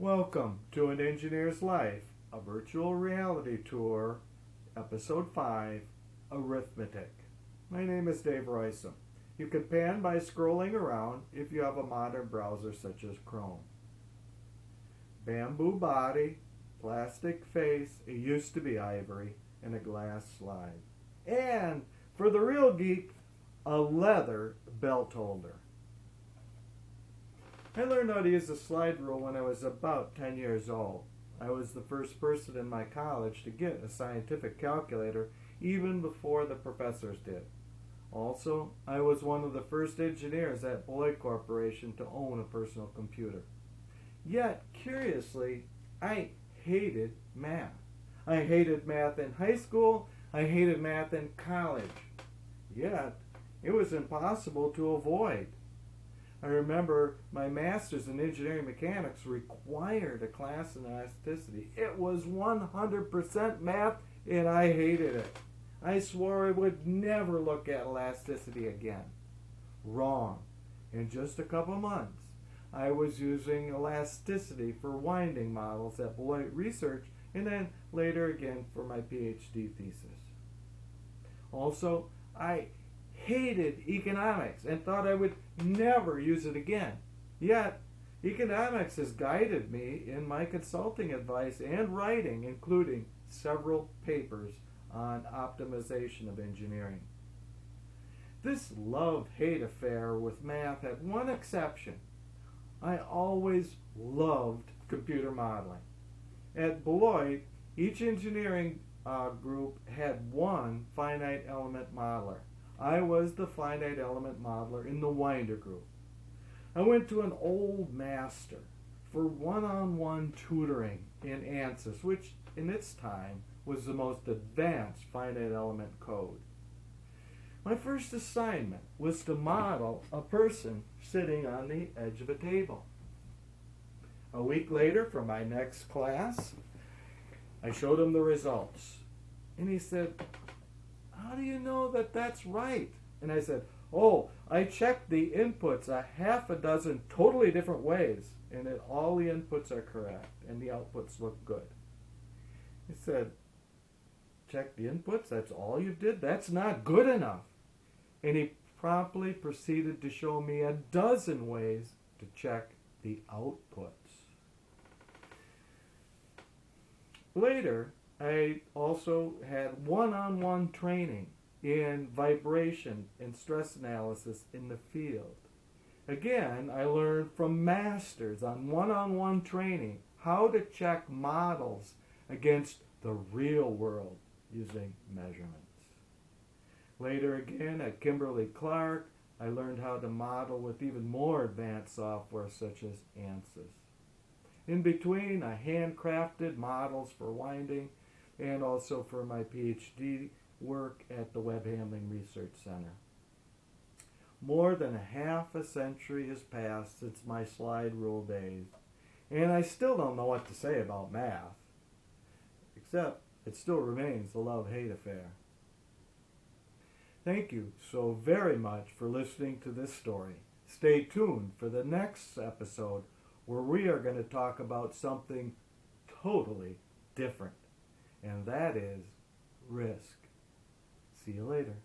Welcome to An Engineer's Life, a virtual reality tour, Episode 5, Arithmetic. My name is Dave Roysum. You can pan by scrolling around if you have a modern browser such as Chrome. Bamboo body, plastic face, it used to be ivory, and a glass slide. And, for the real geek, a leather belt holder. I learned how to use the slide rule when I was about 10 years old. I was the first person in my college to get a scientific calculator even before the professors did. Also, I was one of the first engineers at Beloit Corporation to own a personal computer. Yet, curiously, I hated math. I hated math in high school. I hated math in college. Yet, it was impossible to avoid. I remember my master's in engineering mechanics required a class in elasticity. It was 100% math, and I hated it. I swore I would never look at elasticity again. Wrong. In just a couple months, I was using elasticity for winding models at Beloit Research, and then later again for my PhD thesis. Also, I hated economics and thought I would never use it again. Yet, economics has guided me in my consulting advice and writing, including several papers on optimization of engineering. This love-hate affair with math had one exception. I always loved computer modeling. At Beloit, each engineering group had one finite element modeler. I was the finite element modeler in the Winder group. I went to an old master for one-on-one tutoring in ANSYS, which in its time was the most advanced finite element code. My first assignment was to model a person sitting on the edge of a table. A week later, for my next class, I showed him the results. And he said, "How do you know that that's right?" And I said, "Oh, I checked the inputs a half a dozen totally different ways, and that all the inputs are correct, and the outputs look good." He said, "Check the inputs? That's all you did? That's not good enough." And he promptly proceeded to show me a dozen ways to check the outputs. Later, I also had one-on-one training in vibration and stress analysis in the field. Again, I learned from masters on one-on-one training how to check models against the real world using measurements. Later again, at Kimberly-Clark, I learned how to model with even more advanced software such as ANSYS. In between, I handcrafted models for winding and also for my PhD work at the Web Handling Research Center. More than a half a century has passed since my slide rule days, and I still don't know what to say about math, except it still remains a love-hate affair. Thank you so very much for listening to this story. Stay tuned for the next episode where we are going to talk about something totally different, and that is risk. See you later.